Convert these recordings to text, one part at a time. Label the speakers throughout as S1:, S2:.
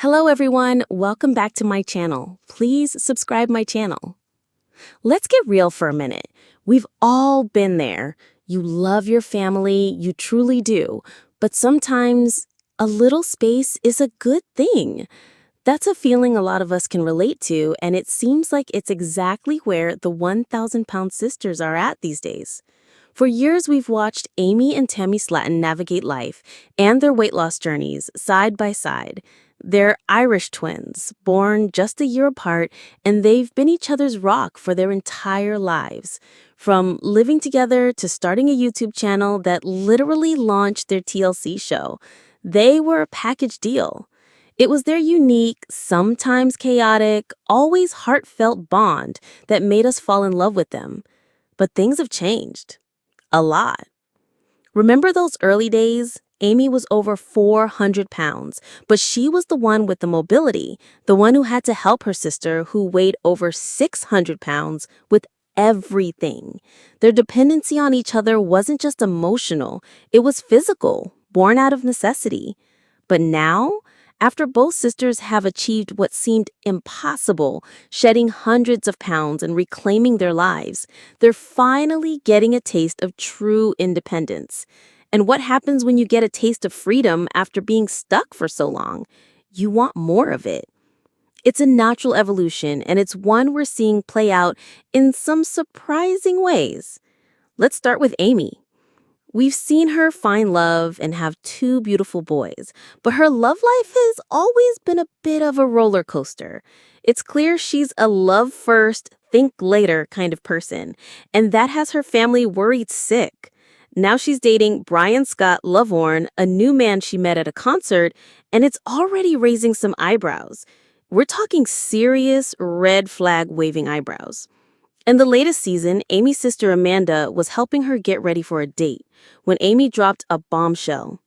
S1: Hello everyone, welcome back to my channel. Please subscribe my channel. Let's get real for a minute. We've all been there. You love your family, you truly do, but sometimes a little space is a good thing. That's a feeling a lot of us can relate to, and it seems like it's exactly where the 1,000-pound sisters are at these days. For years, we've watched Amy and Tammy Slaton navigate life and their weight loss journeys side by side. They're Irish twins, born just a year apart, and they've been each other's rock for their entire lives. From living together to starting a YouTube channel that literally launched their TLC show, they were a package deal. It was their unique, sometimes chaotic, always heartfelt bond that made us fall in love with them. But things have changed. A lot. Remember those early days? Amy was over 400 pounds, but she was the one with the mobility, the one who had to help her sister who weighed over 600 pounds with everything. Their dependency on each other wasn't just emotional, it was physical, born out of necessity. But now, after both sisters have achieved what seemed impossible, shedding hundreds of pounds and reclaiming their lives, they're finally getting a taste of true independence. And what happens when you get a taste of freedom after being stuck for so long? You want more of it. It's a natural evolution, and it's one we're seeing play out in some surprising ways. Let's start with Amy. We've seen her find love and have two beautiful boys, but her love life has always been a bit of a roller coaster. It's clear she's a love first, think later kind of person, and that has her family worried sick. Now she's dating Brian Scott Lovorn, a new man she met at a concert, and it's already raising some eyebrows. We're talking serious red flag waving eyebrows. In the latest season, Amy's sister Amanda was helping her get ready for a date when Amy dropped a bombshell.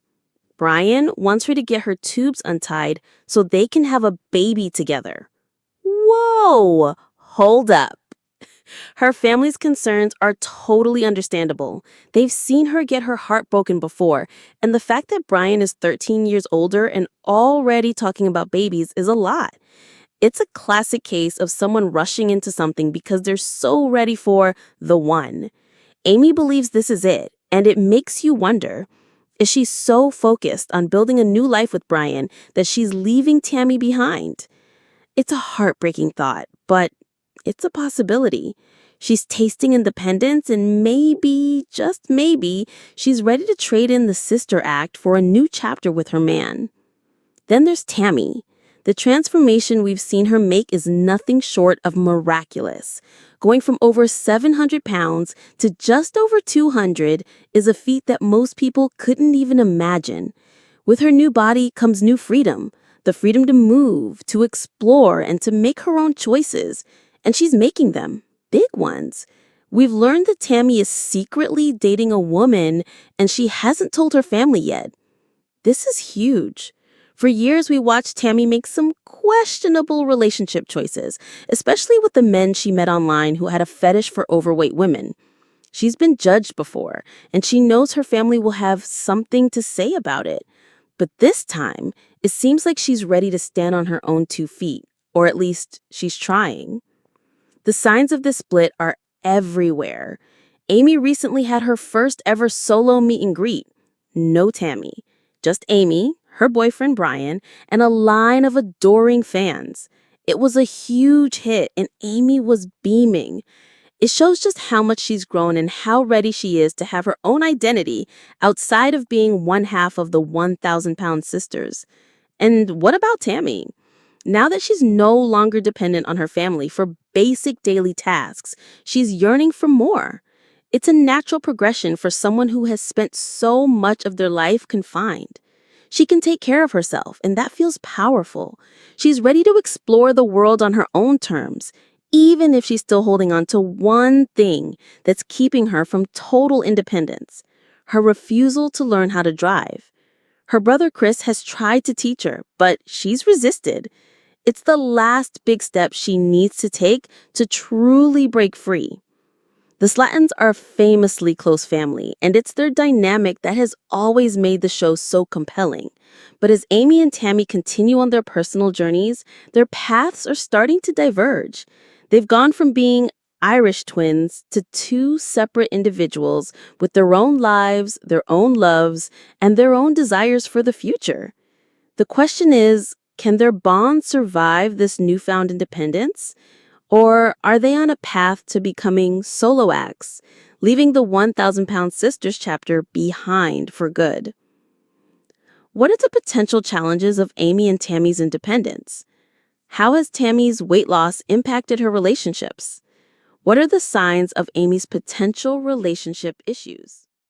S1: Brian wants her to get her tubes untied so they can have a baby together. Whoa! Hold up. Her family's concerns are totally understandable. They've seen her get her heart broken before, and the fact that Brian is 13 years older and already talking about babies is a lot. It's a classic case of someone rushing into something because they're so ready for the one. Amy believes this is it, and it makes you wonder, is she so focused on building a new life with Brian that she's leaving Tammy behind? It's a heartbreaking thought, but it's a possibility. She's tasting independence, and maybe, just maybe, she's ready to trade in the sister act for a new chapter with her man. Then there's Tammy. The transformation we've seen her make is nothing short of miraculous. Going from over 700 pounds to just over 200 is a feat that most people couldn't even imagine. With her new body comes new freedom, the freedom to move, to explore, and to make her own choices. And she's making them, big ones. We've learned that Tammy is secretly dating a woman, and she hasn't told her family yet. This is huge. For years, we watched Tammy make some questionable relationship choices, especially with the men she met online who had a fetish for overweight women. She's been judged before, and she knows her family will have something to say about it. But this time, it seems like she's ready to stand on her own 2 feet, or at least she's trying. The signs of this split are everywhere. Amy recently had her first ever solo meet and greet. No Tammy, just Amy, her boyfriend Brian, and a line of adoring fans. It was a huge hit, and Amy was beaming. It shows just how much she's grown and how ready she is to have her own identity outside of being one half of the 1,000-pound sisters. And what about Tammy? Now that she's no longer dependent on her family for basic daily tasks, she's yearning for more. It's a natural progression for someone who has spent so much of their life confined. She can take care of herself, and that feels powerful. She's ready to explore the world on her own terms, even if she's still holding on to one thing that's keeping her from total independence: her refusal to learn how to drive. Her brother Chris has tried to teach her, but she's resisted. It's the last big step she needs to take to truly break free. The Slatons are a famously close family, and it's their dynamic that has always made the show so compelling. But as Amy and Tammy continue on their personal journeys, their paths are starting to diverge. They've gone from being Irish twins to two separate individuals with their own lives, their own loves, and their own desires for the future. The question is, can their bond survive this newfound independence? Or are they on a path to becoming solo acts, leaving the 1,000-pound sisters chapter behind for good? What are the potential challenges of Amy and Tammy's independence? How has Tammy's weight loss impacted her relationships? What are the signs of Amy's potential relationship issues?